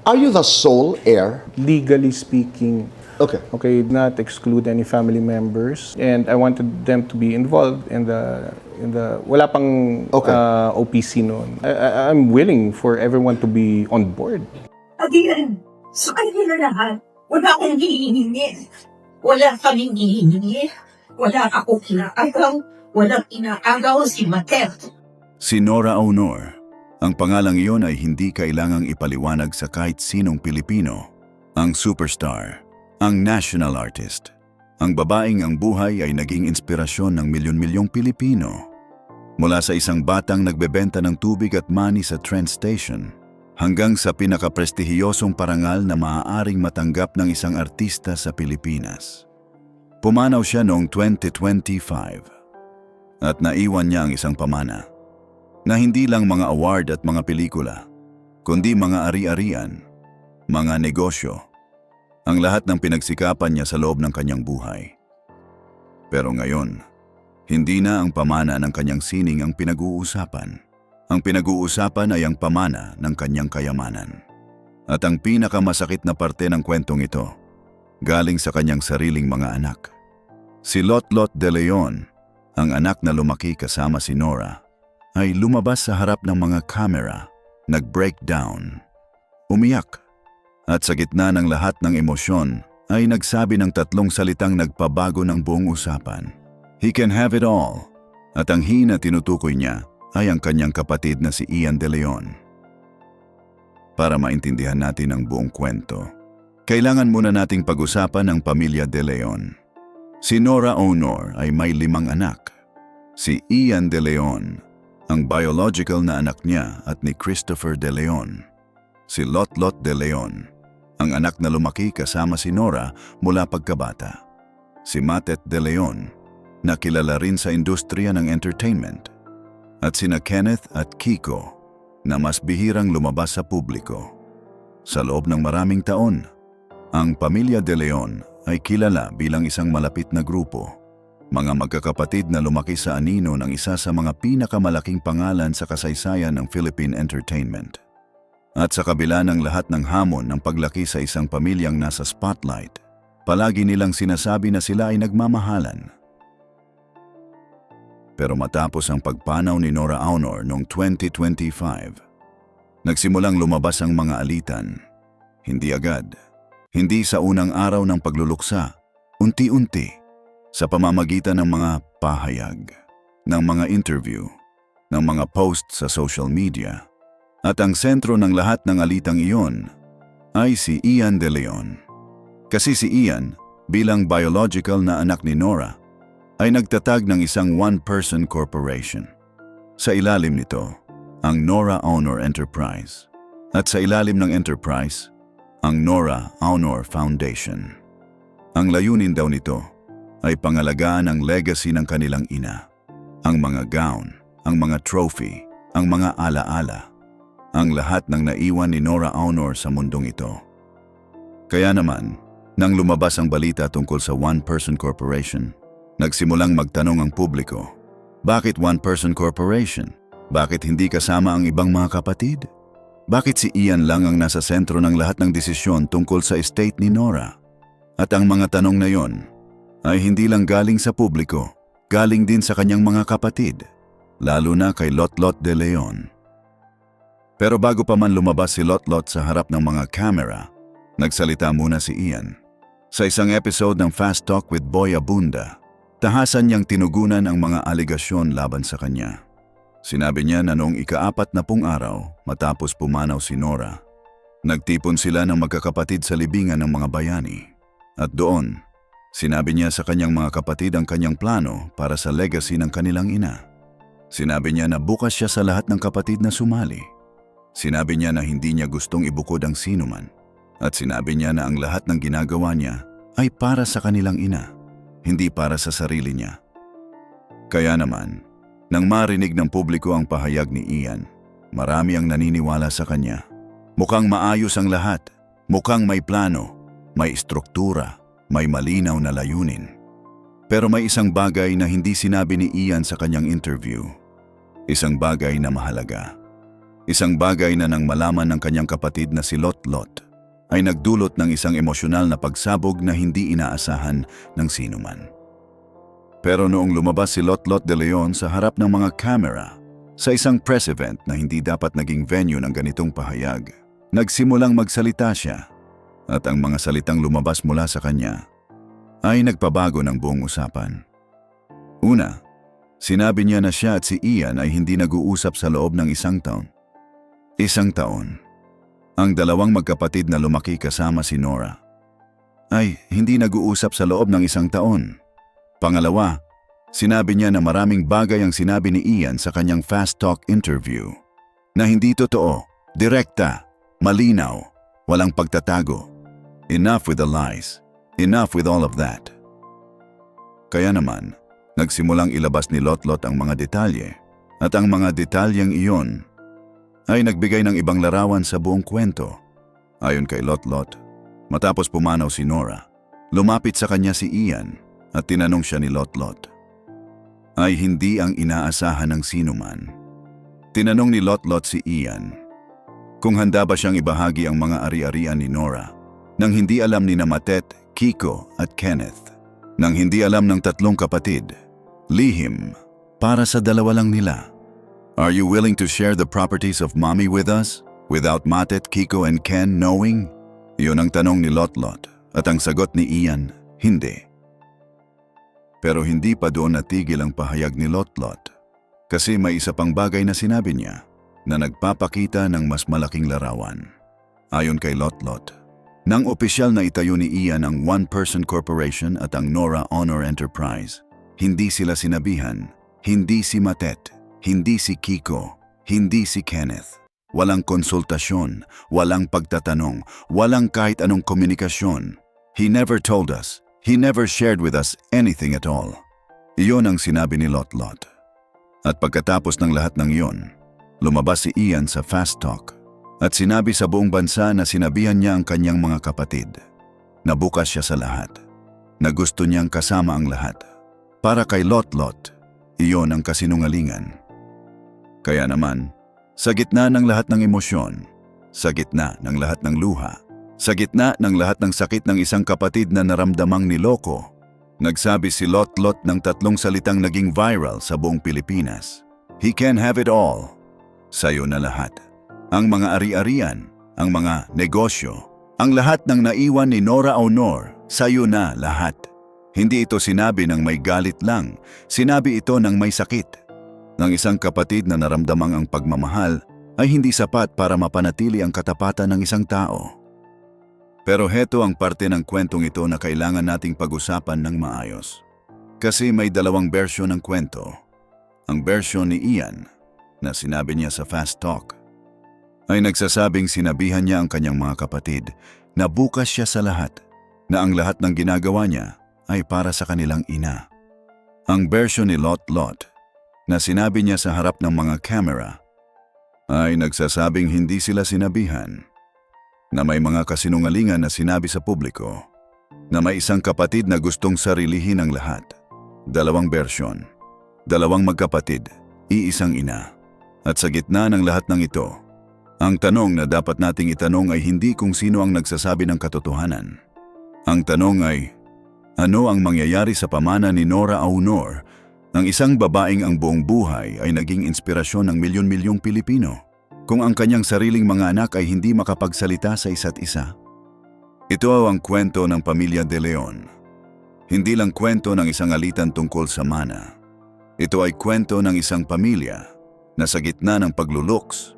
Are you the sole heir? Legally speaking, Okay. okay, not exclude any family members, and I wanted them to be involved in the wala pang Okay. OPC noon. I'm willing for everyone to be on board. Again, sa kanila na lahat, wala akong hihingi. Wala kaming hihingi. Wala akong inaagaw. Walang inaagaw si Matet. Si Nora Aunor. Ang pangalang iyon ay hindi kailangang ipaliwanag sa kahit sinong Pilipino. Ang superstar, ang national artist. Ang babaeng ang buhay ay naging inspirasyon ng milyon-milyong Pilipino. Mula sa isang batang nagbebenta ng tubig at mani sa train station, hanggang sa pinakaprestihiyosong parangal na maaaring matanggap ng isang artista sa Pilipinas. Pumanaw siya noong 2025 at naiwan niya ang isang pamana na hindi lang mga award at mga pelikula, kundi mga ari-arian, mga negosyo, ang lahat ng pinagsikapan niya sa loob ng kanyang buhay. Pero ngayon, hindi na ang pamana ng kanyang sining ang pinag-uusapan. Ang pinag-uusapan ay ang pamana ng kanyang kayamanan. At ang pinakamasakit na parte ng kwentong ito, galing sa kanyang sariling mga anak. Si Lotlot De Leon, ang anak na lumaki kasama si Nora, ay lumabas sa harap ng mga kamera, nag-breakdown, umiyak, at sa gitna ng lahat ng emosyon ay nagsabi ng tatlong salitang nagpabago ng buong usapan. He can have it all. At ang he na tinutukoy niya ay ang kanyang kapatid na si Ian De Leon. Para maintindihan natin ang buong kwento, kailangan muna nating pag-usapan ang pamilya De Leon. Si Nora Aunor ay may 5 anak. Si Ian De Leon, ang biological na anak niya at ni Christopher De Leon. Si Lotlot De Leon, ang anak na lumaki kasama si Nora mula pagkabata. Si Matet De Leon, na kilala rin sa industriya ng entertainment. At sina Kenneth at Kiko, na mas bihirang lumabas sa publiko. Sa loob ng maraming taon, ang pamilya De Leon ay kilala bilang isang malapit na grupo. Mga magkakapatid na lumaki sa anino ng isa sa mga pinakamalaking pangalan sa kasaysayan ng Philippine entertainment. At sa kabila ng lahat ng hamon ng paglaki sa isang pamilyang nasa spotlight, palagi nilang sinasabi na sila ay nagmamahalan. Pero matapos ang pagpanaw ni Nora Aunor noong 2025, nagsimulang lumabas ang mga alitan. Hindi agad, hindi sa unang araw ng pagluluksa, unti-unti, sa pamamagitan ng mga pahayag, ng mga interview, ng mga post sa social media. At ang sentro ng lahat ng alitang iyon ay si Ian De Leon. Kasi si Ian, bilang biological na anak ni Nora, ay nagtatag ng isang one-person corporation. Sa ilalim nito, ang Nora Aunor Enterprise. At sa ilalim ng enterprise, ang Nora Aunor Foundation. Ang layunin daw nito ay pangalagaan ang legacy ng kanilang ina. Ang mga gown, ang mga trophy, ang mga alaala, ang lahat ng naiwan ni Nora Aunor sa mundong ito. Kaya naman, nang lumabas ang balita tungkol sa one-person corporation, nagsimulang magtanong ang publiko, bakit one-person corporation? Bakit hindi kasama ang ibang mga kapatid? Bakit si Ian lang ang nasa sentro ng lahat ng desisyon tungkol sa estate ni Nora? At ang mga tanong na yon ay hindi lang galing sa publiko, galing din sa kanyang mga kapatid, lalo na kay Lotlot De Leon. Pero bago pa man lumabas si Lotlot sa harap ng mga kamera, nagsalita muna si Ian. Sa isang episode ng Fast Talk with Boy Abunda, tahasan niyang tinugunan ang mga aligasyon laban sa kanya. Sinabi niya na noong ika-40 araw matapos pumanaw si Nora, nagtipon sila ng magkakapatid sa libingan ng mga bayani. At doon, sinabi niya sa kanyang mga kapatid ang kanyang plano para sa legacy ng kanilang ina. Sinabi niya na bukas siya sa lahat ng kapatid na sumali. Sinabi niya na hindi niya gustong ibukod ang sinuman. At sinabi niya na ang lahat ng ginagawa niya ay para sa kanilang ina, hindi para sa sarili niya. Kaya naman, nang marinig ng publiko ang pahayag ni Ian, marami ang naniniwala sa kanya. Mukhang maayos ang lahat, mukhang may plano, may struktura, may malinaw na layunin. Pero may isang bagay na hindi sinabi ni Ian sa kanyang interview. Isang bagay na mahalaga. Isang bagay na nang malaman ng kanyang kapatid na si Lot-Lot ay nagdulot ng isang emosyonal na pagsabog na hindi inaasahan ng sinuman. Pero noong lumabas si Lot-Lot de Leon sa harap ng mga kamera sa isang press event na hindi dapat naging venue ng ganitong pahayag, nagsimulang magsalita siya at ang mga salitang lumabas mula sa kanya ay nagpabago ng buong usapan. Una, sinabi niya na siya at si Ian ay hindi nag-uusap sa loob ng isang taon. Isang taon. Ang dalawang magkapatid na lumaki kasama si Nora ay hindi nag-uusap sa loob ng isang taon. Pangalawa, sinabi niya na maraming bagay ang sinabi ni Ian sa kanyang Fast Talk interview na hindi totoo, direkta, malinaw, walang pagtatago. Enough with the lies. Enough with all of that. Kaya naman, nagsimulang ilabas ni Lot-Lot ang mga detalye at ang mga detalyeng iyon ay nagbigay ng ibang larawan sa buong kwento. Ayon kay Lot-Lot, matapos pumanaw si Nora, lumapit sa kanya si Ian at tinanong siya ni Lot-Lot. Ay hindi ang inaasahan ng sinuman. Tinanong ni Lot-Lot si Ian kung handa ba siyang ibahagi ang mga ari-arian ni Nora nang hindi alam ni Matet, Kiko at Kenneth. Nang hindi alam ng tatlong kapatid, lihim, para sa dalawa lang nila. Are you willing to share the properties of Mommy with us without Matet, Kiko and Ken knowing? Iyon ang tanong ni Lot-Lot at ang sagot ni Ian, hindi. Pero hindi pa doon natigil ang pahayag ni Lot-Lot kasi may isa pang bagay na sinabi niya na nagpapakita ng mas malaking larawan. Ayon kay Lot-Lot, nang opisyal na itayo ni Ian ang one-person corporation at ang Nora Honor Enterprise, hindi sila sinabihan, hindi si Matet, hindi si Kiko, hindi si Kenneth. Walang konsultasyon, walang pagtatanong, walang kahit anong komunikasyon. He never told us, he never shared with us anything at all. Iyon ang sinabi ni Lot-Lot. At pagkatapos ng lahat ng iyon, lumabas si Ian sa Fast Talk at sinabi sa buong bansa na sinabihan niya ang kanyang mga kapatid na bukas siya sa lahat, na gusto niyang kasama ang lahat. Para kay Lot-Lot, iyon ang kasinungalingan. Kaya naman, sa gitna ng lahat ng emosyon, sa gitna ng lahat ng luha, sa gitna ng lahat ng sakit ng isang kapatid na naramdamang niloko, nagsabi si Lot-Lot ng tatlong salitang naging viral sa buong Pilipinas. He can have it all. Sayo na lahat. Ang mga ari-arian, ang mga negosyo, ang lahat ng naiwan ni Nora Honor, sayo na lahat. Hindi ito sinabi ng may galit lang, sinabi ito ng may sakit. Ng isang kapatid na naramdamang ang pagmamahal ay hindi sapat para mapanatili ang katapatan ng isang tao. Pero heto ang parte ng kwentong ito na kailangan nating pag-usapan ng maayos. Kasi may dalawang bersyon ng kwento. Ang bersyon ni Ian, na sinabi niya sa Fast Talk, ay nagsasabing sinabihan niya ang kanyang mga kapatid na bukas siya sa lahat, na ang lahat ng ginagawa niya ay para sa kanilang ina. Ang bersyon ni Lot-Lot, na sinabi niya sa harap ng mga kamera, ay nagsasabing hindi sila sinabihan, na may mga kasinungalingan na sinabi sa publiko, na may isang kapatid na gustong sarilihin ang lahat. Dalawang bersyon, dalawang magkapatid, iisang ina. At sa gitna ng lahat ng ito, ang tanong na dapat nating itanong ay hindi kung sino ang nagsasabi ng katotohanan. Ang tanong ay, ano ang mangyayari sa pamana ni Nora Honor, ang isang babaeng ang buong buhay ay naging inspirasyon ng milyon-milyong Pilipino, kung ang kanyang sariling mga anak ay hindi makapagsalita sa isa't isa? Ito ang kwento ng pamilya De Leon. Hindi lang kwento ng isang alitan tungkol sa mana. Ito ay kwento ng isang pamilya na sa gitna ng pagluluks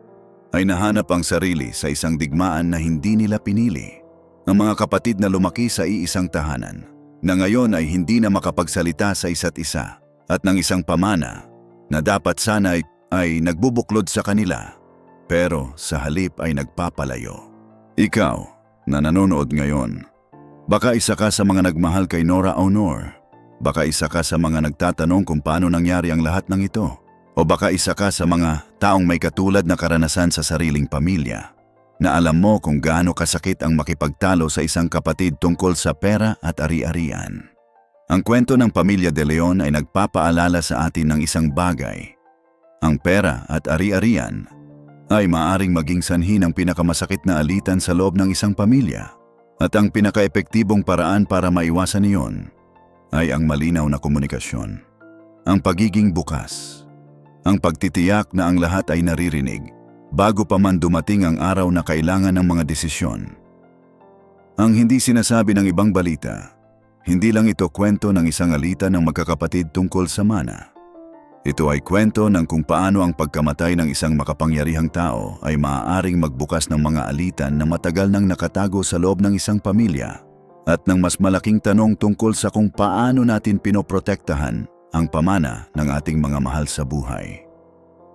ay nahanap ang sarili sa isang digmaan na hindi nila pinili. Ang mga kapatid na lumaki sa iisang tahanan, na ngayon ay hindi na makapagsalita sa isa't isa, at ng isang pamana na dapat sana ay nagbubuklod sa kanila, pero sa halip ay nagpapalayo. Ikaw na nanonood ngayon, baka isa ka sa mga nagmahal kay Nora Honor, baka isa ka sa mga nagtatanong kung paano nangyari ang lahat ng ito, o baka isa ka sa mga taong may katulad na karanasan sa sariling pamilya, na alam mo kung gaano kasakit ang makipagtalo sa isang kapatid tungkol sa pera at ari-arian. Ang kwento ng pamilya De Leon ay nagpapaalala sa atin ng isang bagay. Ang pera at ari-arian ay maaaring maging sanhi ng pinakamasakit na alitan sa loob ng isang pamilya. At ang pinakaepektibong paraan para maiwasan iyon ay ang malinaw na komunikasyon. Ang pagiging bukas. Ang pagtitiyak na ang lahat ay naririnig bago pa man dumating ang araw na kailangan ng mga desisyon. Ang hindi sinasabi ng ibang balita, hindi lang ito kwento ng isang alitan ng magkakapatid tungkol sa mana. Ito ay kwento ng kung paano ang pagkamatay ng isang makapangyarihang tao ay maaaring magbukas ng mga alitan na matagal nang nakatago sa loob ng isang pamilya at ng mas malaking tanong tungkol sa kung paano natin pinoprotektahan ang pamana ng ating mga mahal sa buhay.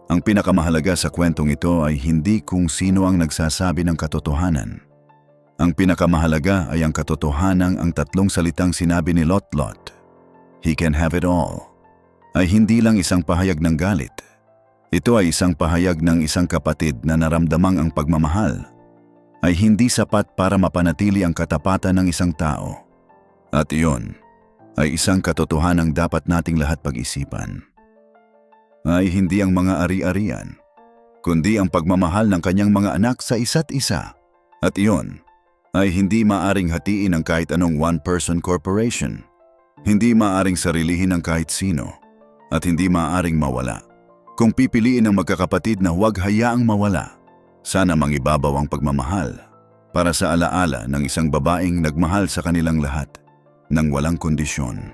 Ang pinakamahalaga sa kwentong ito ay hindi kung sino ang nagsasabi ng katotohanan. Ang pinakamahalaga ay ang katotohanang ang tatlong salitang sinabi ni Lot, "He can have it all," ay hindi lang isang pahayag ng galit. Ito ay isang pahayag ng isang kapatid na naramdamang ang pagmamahal ay hindi sapat para mapanatili ang katapatan ng isang tao. At iyon ay isang katotohanang dapat nating lahat pag-isipan. Ay hindi ang mga ari-arian, kundi ang pagmamahal ng kanyang mga anak sa isa't isa. At iyon ay hindi maaring hatiin ng kahit anong one-person corporation. Hindi maaring sarilihin ng kahit sino. At hindi maaaring mawala. Kung pipiliin ng magkakapatid na huwag hayaang mawala, sana mangibabaw ang pagmamahal para sa alaala ng isang babaeng nagmahal sa kanilang lahat ng walang kondisyon.